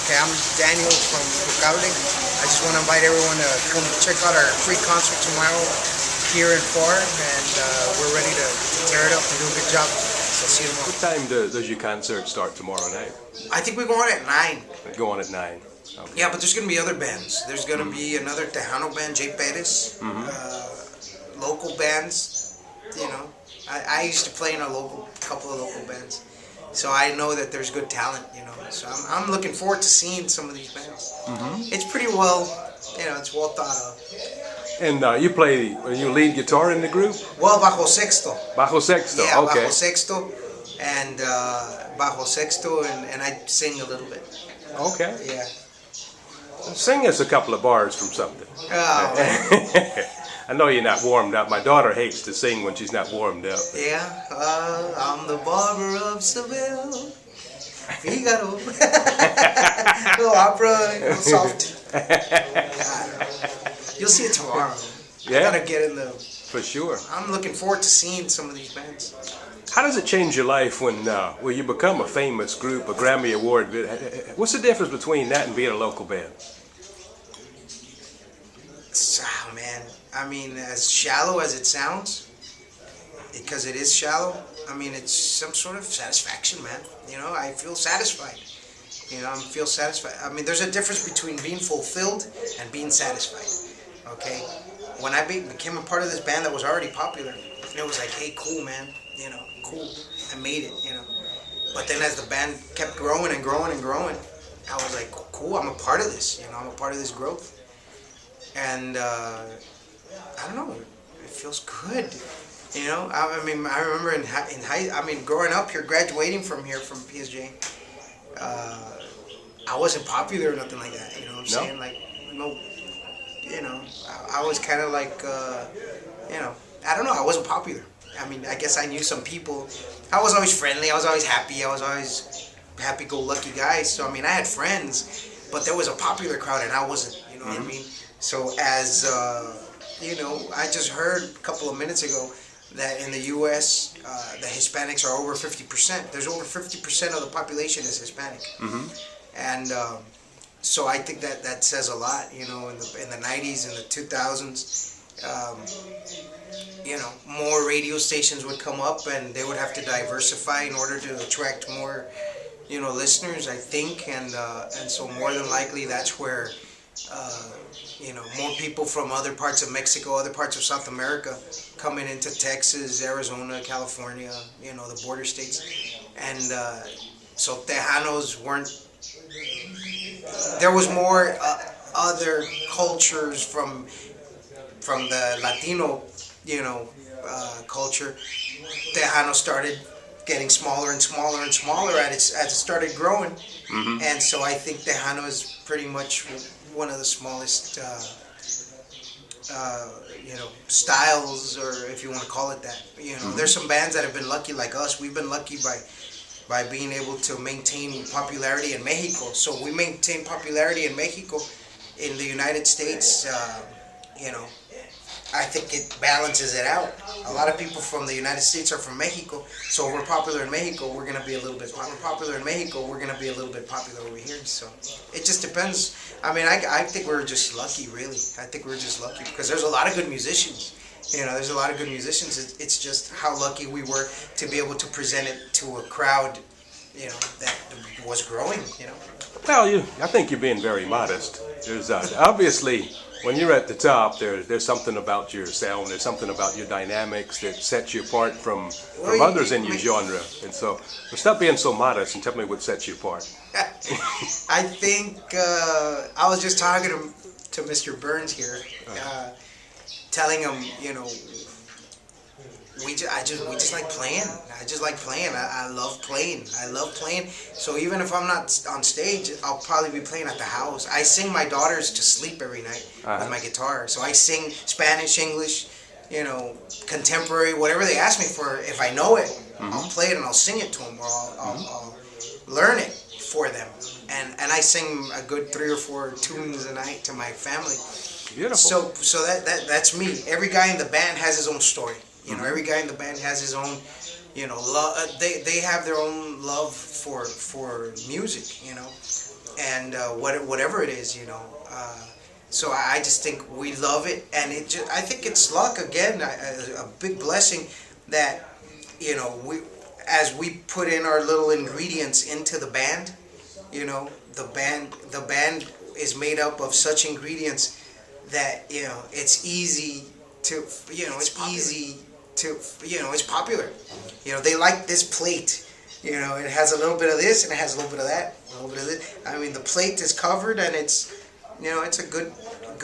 Okay, I'm Daniel from Intocable. I just want to invite everyone to come check out our free concert tomorrow here in Pharr, and we're ready to tear it up and do a good job. So see you tomorrow. What time does your concert start tomorrow night? I think we're going at 9. Go on at 9. Okay. Yeah, but there's going to be other bands. There's going to be another Tejano band, J. Perez, local bands, you know. I used to play in a couple of local bands. So I know that there's good talent, you know. So I'm looking forward to seeing some of these bands. It's pretty well, you know, it's well thought of. And you lead guitar in the group? Well, bajo sexto. Bajo sexto, yeah, okay. Bajo sexto, and bajo sexto, and I sing a little bit. Okay. Yeah. Sing us a couple of bars from something. Oh. I know you're not warmed up. My daughter hates to sing when she's not warmed up. Yeah, I'm the barber of Seville. Figaro. Little opera, little soft. You'll see it tomorrow. Yeah. I gotta get in the. For sure. I'm looking forward to seeing some of these bands. How does it change your life when you become a famous group, a Grammy Award? What's the difference between that and being a local band? Oh, man. I mean, as shallow as it sounds, because it is shallow, I mean, it's some sort of satisfaction, man. You know, I feel satisfied. You know, I feel satisfied. I mean, there's a difference between being fulfilled and being satisfied, okay? When I became a part of this band that was already popular, it was like, hey, cool, man, you know, cool. I made it, you know. But then as the band kept growing and growing and growing, I was like, cool, I'm a part of this, you know, I'm a part of this growth. And I don't know, it feels good, you know. I mean, I remember growing up here, graduating from PSJ, I wasn't popular or nothing like that. You know what I'm saying? Like, no, you know, I was kind of like, you know, I don't know, I wasn't popular. I mean, I guess I knew some people. I was always friendly. I was always happy. I was always happy-go-lucky guy. So I mean, I had friends, but there was a popular crowd, and I wasn't. You know what I mean? So as, you know, I just heard a couple of minutes ago that in the U.S., the Hispanics are over 50%. There's over 50% of the population is Hispanic. And so I think that says a lot, you know, in the 90s and the 2000s. You know, more radio stations would come up and they would have to diversify in order to attract more, you know, listeners, I think. And so more than likely that's where... you know, more people from other parts of Mexico, other parts of South America coming into Texas, Arizona, California, you know, the border states. And so Tejanos weren't, there was more other cultures from the Latino, you know, culture. Tejanos started getting smaller and smaller and smaller as it started growing. And so I think Tejano is pretty much one of the smallest, you know, styles, or if you want to call it that. You know, there's some bands that have been lucky like us. We've been lucky by being able to maintain popularity in Mexico. So we maintain popularity in Mexico. In the United States, you know, I think it balances it out. A lot of people from the United States are from Mexico, so if we're popular in Mexico, we're going to be a little bit popular in Mexico, we're going to be a little bit popular over here. So it just depends. I mean, I think we're just lucky, really. I think we're just lucky because there's a lot of good musicians. You know, there's a lot of good musicians. It's just how lucky we were to be able to present it to a crowd, you know, that was growing, you know. Well, I think you're being very modest. There's obviously... When you're at the top, there's something about your sound, there's something about your dynamics that sets you apart from others in your genre. And so stop being so modest and tell me what sets you apart. I think I was just talking to Mr. Burns here, telling him, you know, we just like playing. I just like playing. I love playing. I love playing. So even if I'm not on stage, I'll probably be playing at the house. I sing my daughters to sleep every night with my guitar. So I sing Spanish, English, you know, contemporary, whatever they ask me for. If I know it, I'll play it and I'll sing it to them, or I'll learn it for them. And I sing a good 3 or 4 tunes a night to my family. Beautiful. So that's me. Every guy in the band has his own story. You know, every guy in the band has his own, you know, love. They have their own love for music. You know, and whatever it is, you know. So I just think we love it, and I think it's luck again, a big blessing that, you know, as we put in our little ingredients into the band, you know, the band is made up of such ingredients that, you know, it's easy to, you know, it's popular. You know, they like this plate. You know, it has a little bit of this and it has a little bit of that, a little bit of this. I mean, the plate is covered, and it's, you know, it's a good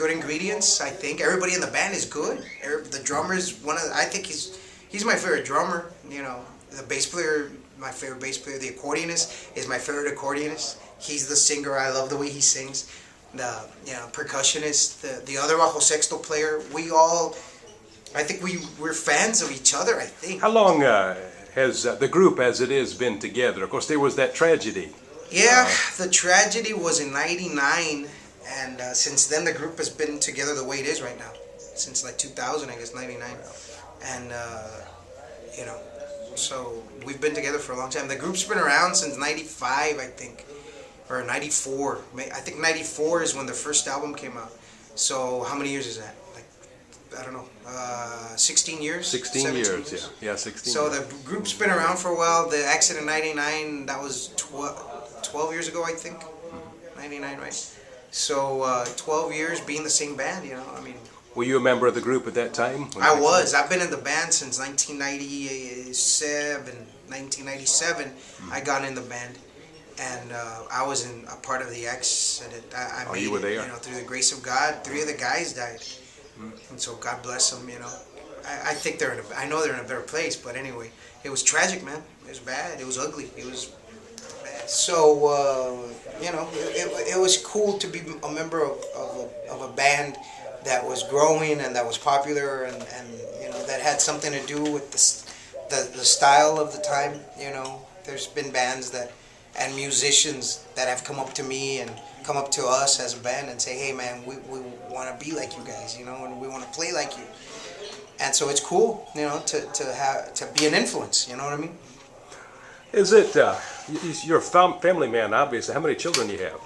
ingredients. I think everybody in the band is good. The drummer is I think he's my favorite drummer. You know, the bass player, my favorite bass player. The accordionist is my favorite accordionist. He's the singer. I love the way he sings. The, you know, percussionist, the other bajo sexto player. We all, I think we're fans of each other, I think. How long has the group as it is been together? Of course, there was that tragedy. Yeah, the tragedy was in '99, and since then the group has been together the way it is right now. Since like 2000, I guess, '99. And, you know, so we've been together for a long time. The group's been around since '95, I think, or '94. I think '94 is when the first album came out. So how many years is that? I don't know, 16 years? 16 years, yeah, 16 So years. the group's been around for a while. The accident in '99, that was 12 years ago, I think. 99, right? So 12 years being the same band, you know, I mean. Were you a member of the group at that time? I was. I've been in the band since 1997. I got in the band, and I was a part of the accident. I made you were there? You know, through the grace of God, 3 of the guys died. And so God bless them, you know. I think I know they're in a better place, but anyway, it was tragic, man. It was bad. It was ugly. It was bad. So, you know, it was cool to be a member of a band that was growing and that was popular, and you know, that had something to do with the style of the time. You know, there's been bands and musicians that have come up to me and come up to us as a band and say, hey man, we want to be like you guys, you know, and we want to play like you. And so it's cool, you know, to be an influence, you know what I mean? Is it, you're a family man, obviously. How many children do you have?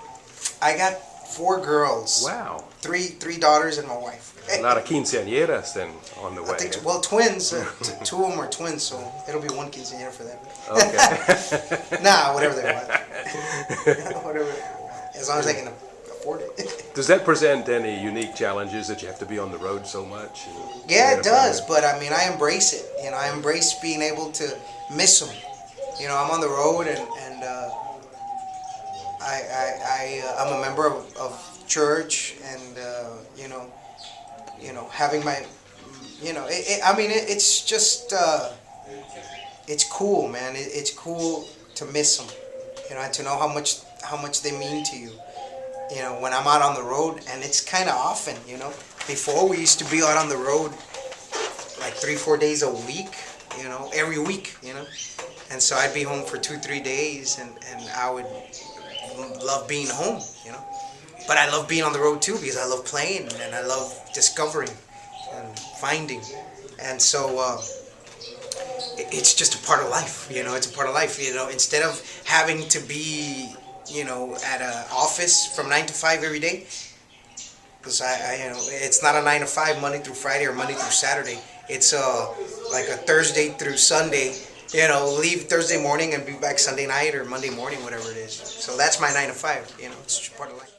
I got 4 girls. Wow. 3 daughters and my wife. A lot of quinceañeras then on the way. I think, well, twins, 2 of them are twins, so it'll be 1 quinceañera for them. Okay. Nah, whatever they want. Whatever. As long as I can afford it. Does that present any unique challenges that you have to be on the road so much? Yeah, it does, but I mean, I embrace it. You know, I embrace being able to miss them. You know, I'm on the road, and I'm a member of church, and you know, having my, you know, I mean, it's just, it's cool, man. It's cool to miss them, you know, and to know how much they mean to you. You know, when I'm out on the road, and it's kind of often, you know. Before, we used to be out on the road like 3-4 days a week, you know, every week, you know. And so I'd be home for 2-3 days, and I would love being home, you know. But I love being on the road too, because I love playing, and I love discovering and finding. And so it's just a part of life, you know. It's a part of life, you know. Instead of having to be, you know, at an office from 9 to 5 every day, because I you know, it's not a 9 to 5 Monday through Friday or Monday through Saturday. It's like a Thursday through Sunday. You know, leave Thursday morning and be back Sunday night or Monday morning, whatever it is. So that's my 9 to 5. You know, it's just part of life.